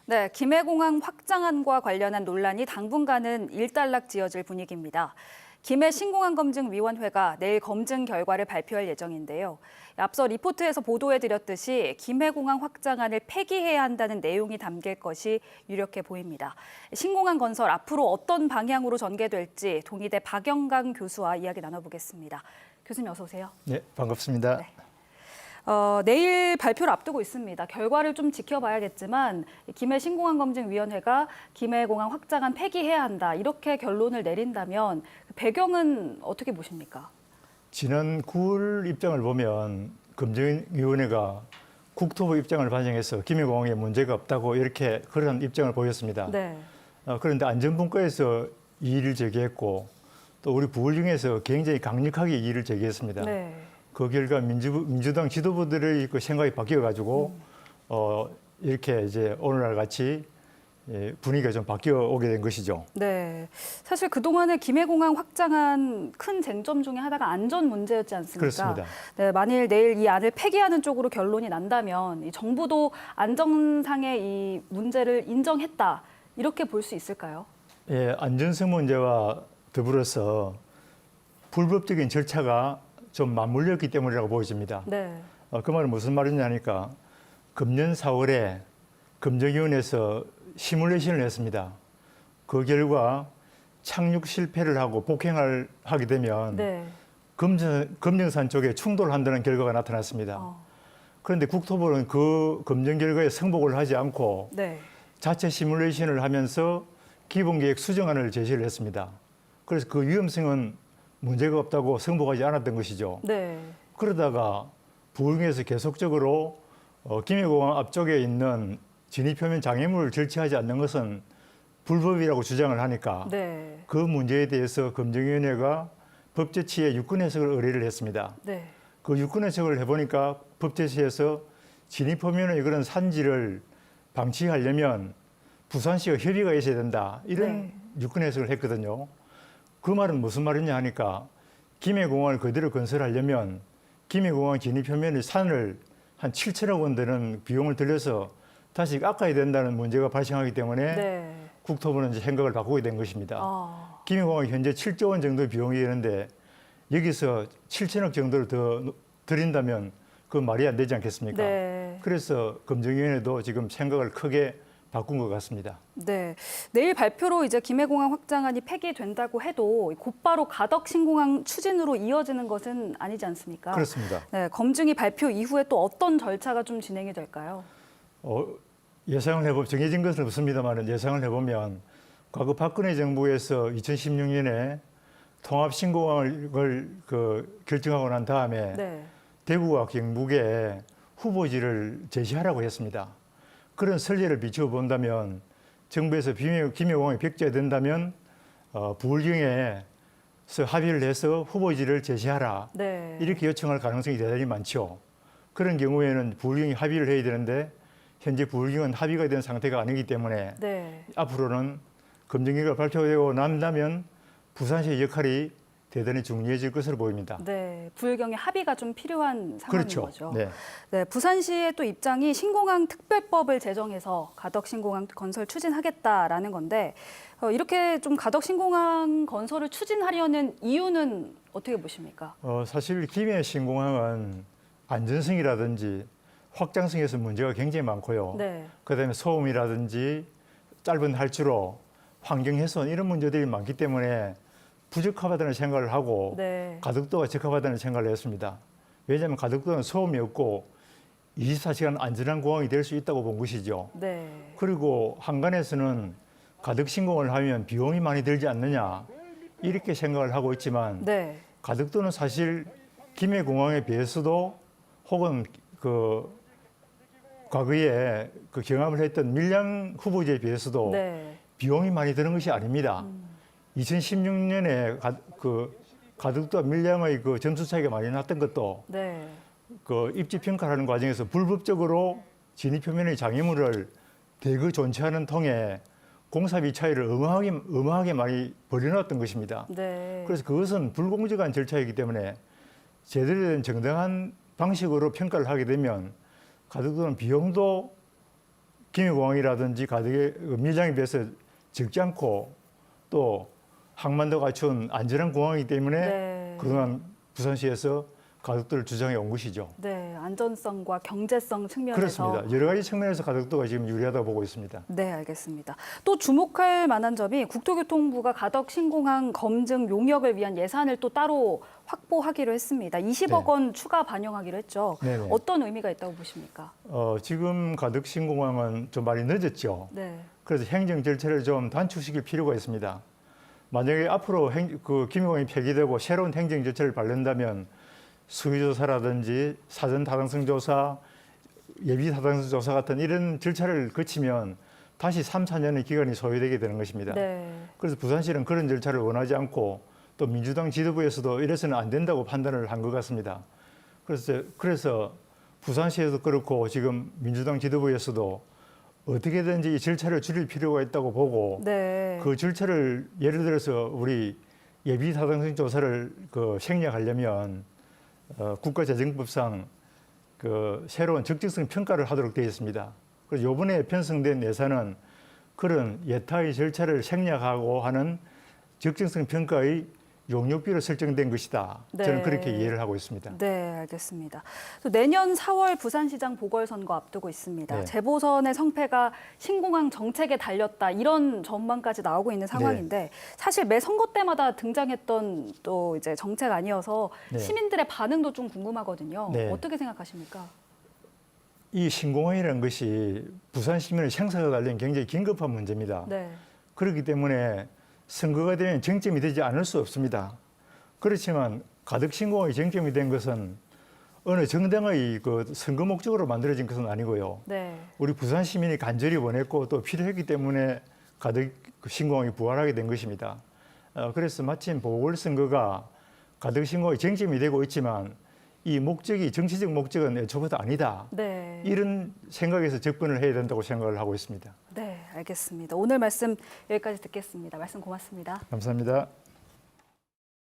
네, 김해공항 확장안과 관련한 논란이 당분간은 일단락지어질 분위기입니다. 김해 신공항검증위원회가 내일 검증 결과를 발표할 예정인데요. 앞서 리포트에서 보도해드렸듯이 김해공항 확장안을 폐기해야 한다는 내용이 담길 것이 유력해 보입니다. 신공항 건설 앞으로 어떤 방향으로 전개될지 동의대 박영강 교수와 이야기 나눠보겠습니다. 교수님 어서 오세요. 네, 반갑습니다. 네. 내일 발표를 앞두고 있습니다. 결과를 좀 지켜봐야겠지만 김해 신공항검증위원회가 김해공항 확장안 폐기해야 한다 이렇게 결론을 내린다면 배경은 어떻게 보십니까? 지난 9월 입장을 보면 검증위원회가 국토부 입장을 반영해서 김해공항에 문제가 없다고 이렇게 그런 입장을 보였습니다. 네. 그런데 안전분과에서 이의를 제기했고 또 우리 부울중에서 굉장히 강력하게 이의를 제기했습니다. 네. 그 결과 민주당 지도부들의 그 생각이 바뀌어가지고 이렇게 이제 오늘날 같이 분위기가 좀 바뀌어 오게 된 것이죠. 네. 사실 그동안에 김해공항 확장안 큰 쟁점 중에 하나가 안전 문제였지 않습니까? 그렇습니다. 네, 만일 내일 이 안을 폐기하는 쪽으로 결론이 난다면 이 정부도 안전상의 이 문제를 인정했다 이렇게 볼 수 있을까요? 예, 안전성 문제와 더불어서 불법적인 절차가 좀 맞물렸기 때문이라고 보여집니다. 네. 그 말은 무슨 말이냐니까 금년 4월에 검증위원회에서 시뮬레이션을 했습니다. 그 결과 착륙 실패를 하고 복행을 하게 되면 네. 검증산 쪽에 충돌한다는 결과가 나타났습니다. 그런데 국토부는 그 검증 결과에 승복을 하지 않고 네. 자체 시뮬레이션을 하면서 기본계획 수정안을 제시를 했습니다. 그래서 그 위험성은 문제가 없다고 승복하지 않았던 것이죠. 네. 그러다가 부흥에서 계속적으로 김해공항 앞쪽에 있는 진입표면 장애물을 절취하지 않는 것은 불법이라고 주장을 하니까 네. 그 문제에 대해서 검증위원회가 법제치에 유권 해석을 의뢰를 했습니다. 네. 그 유권 해석을 해보니까 법제치에서 진입표면의 그런 산지를 방치하려면 부산시와 협의가 있어야 된다. 이런 네. 유권 해석을 했거든요. 그 말은 무슨 말이냐 하니까 김해공항을 그대로 건설하려면 김해공항 진입표면의 산을 한 7천억 원 되는 비용을 들여서 다시 깎아야 된다는 문제가 발생하기 때문에 네. 국토부는 이제 생각을 바꾸게 된 것입니다. 아. 김해공항이 현재 7조 원 정도의 비용이 되는데 여기서 7천억 정도를 더 들인다면 그 말이 안 되지 않겠습니까? 네. 그래서 검증위원회도 지금 생각을 크게 바꾼 것 같습니다. 네. 내일 발표로 이제 김해공항 확장안이 폐기된다고 해도 곧바로 가덕 신공항 추진으로 이어지는 것은 아니지 않습니까? 그렇습니다. 네. 검증이 발표 이후에 또 어떤 절차가 좀 진행이 될까요? 예상을 해보면 정해진 것은 없습니다만 예상을 해보면 과거 박근혜 정부에서 2016년에 통합신공항을 결정하고 난 다음에 네. 대구와 경북에 후보지를 제시하라고 했습니다. 그런 설례를 비추어 본다면 정부에서 김해공항이 벽제된다면 부울경에서 합의를 해서 후보지를 제시하라. 네. 이렇게 요청할 가능성이 대단히 많죠. 그런 경우에는 부울경이 합의를 해야 되는데 현재 부울경은 합의가 된 상태가 아니기 때문에 네. 앞으로는 검증결과 발표되고 난다면 부산시의 역할이 대단히 중요해질 것으로 보입니다. 네, 부울경의 합의가 좀 필요한 상황인 그렇죠. 거죠. 네. 네, 부산시의 또 입장이 신공항 특별법을 제정해서 가덕 신공항 건설 추진하겠다라는 건데 이렇게 좀 가덕 신공항 건설을 추진하려는 이유는 어떻게 보십니까? 사실 김해 신공항은 안전성이라든지 확장성에서 문제가 굉장히 많고요. 네. 그다음에 소음이라든지 짧은 할주로 환경 훼손 이런 문제들이 많기 때문에 부적합하다는 생각을 하고 네. 가덕도가 적합하다는 생각을 했습니다. 왜냐하면 가덕도는 소음이 없고 24시간 안전한 공항이 될 수 있다고 본 것이죠. 네. 그리고 한간에서는 가덕 신공을 하면 비용이 많이 들지 않느냐 이렇게 생각을 하고 있지만 네. 가덕도는 사실 김해공항에 비해서도 혹은 과거에 경험을 했던 밀양 후보지에 비해서도 네. 비용이 많이 드는 것이 아닙니다. 2016년에 가덕도와 밀양의 점수 차이가 많이 났던 것도 네. 입지 평가하는 과정에서 불법적으로 진입 표면의 장애물을 대거 존치하는 통에 공사비 차이를 어마하게 많이 벌여놨던 것입니다. 네. 그래서 그것은 불공정한 절차이기 때문에 제대로 된 정당한 방식으로 평가를 하게 되면 가덕도는 비용도 김해공항이라든지 가덕의 밀장에 비해서 적지 않고 또 항만도 갖춘 안전한 공항이기 때문에 네. 그동안 부산시에서 가덕도를 주장해 온 것이죠. 네, 안전성과 경제성 측면에서 그렇습니다. 여러 가지 측면에서 가덕도가 지금 유리하다고 보고 있습니다. 네, 알겠습니다. 또 주목할 만한 점이 국토교통부가 가덕 신공항 검증 용역을 위한 예산을 또 따로 확보하기로 했습니다. 20억 네. 원 추가 반영하기로 했죠. 네네. 어떤 의미가 있다고 보십니까? 지금 가덕 신공항은 좀 많이 늦었죠. 네, 그래서 행정 절차를 좀 단축시킬 필요가 있습니다. 만약에 앞으로 김해공항이 폐기되고 새로운 행정 절차를 밟는다면 수의조사라든지 사전 타당성 조사, 예비 타당성 조사 같은 이런 절차를 거치면 다시 3, 4년의 기간이 소요되게 되는 것입니다. 네, 그래서 부산시는 그런 절차를 원하지 않고 또 민주당 지도부에서도 이래서는 안 된다고 판단을 한 것 같습니다. 그래서 부산시에도 그렇고 지금 민주당 지도부에서도 어떻게든지 이 절차를 줄일 필요가 있다고 보고 네, 그 절차를 예를 들어서 우리 예비 타당성 조사를 생략하려면 국가재정법상 새로운 적정성 평가를 하도록 되어 있습니다. 그래서 이번에 편성된 예산은 그런 예타의 절차를 생략하고 하는 적정성 평가의 용역비로 설정된 것이다. 네. 저는 그렇게 이해를 하고 있습니다. 네, 알겠습니다. 또 내년 4월 부산시장 보궐선거 앞두고 있습니다. 네. 재보선의 성패가 신공항 정책에 달렸다 이런 전망까지 나오고 있는 상황인데 사실 매 선거 때마다 등장했던 또 이제 정책 아니어서 네. 시민들의 반응도 좀 궁금하거든요. 네. 어떻게 생각하십니까? 이 신공항이라는 것이 부산 시민의 생사가 달린 굉장히 긴급한 문제입니다. 네, 그렇기 때문에 선거가 되면 쟁점이 되지 않을 수 없습니다. 그렇지만 가덕 신공항이 쟁점이 된 것은 어느 정당의 선거 목적으로 만들어진 것은 아니고요. 네, 우리 부산 시민이 간절히 원했고 또 필요했기 때문에 가덕 신공항이 부활하게 된 것입니다. 그래서 마침 보궐선거가 가덕 신공항이 쟁점이 되고 있지만 이 목적이 정치적 목적은 애초부터 아니다. 네. 이런 생각에서 접근을 해야 된다고 생각을 하고 있습니다. 네, 알겠습니다. 오늘 말씀 여기까지 듣겠습니다. 말씀 고맙습니다. 감사합니다.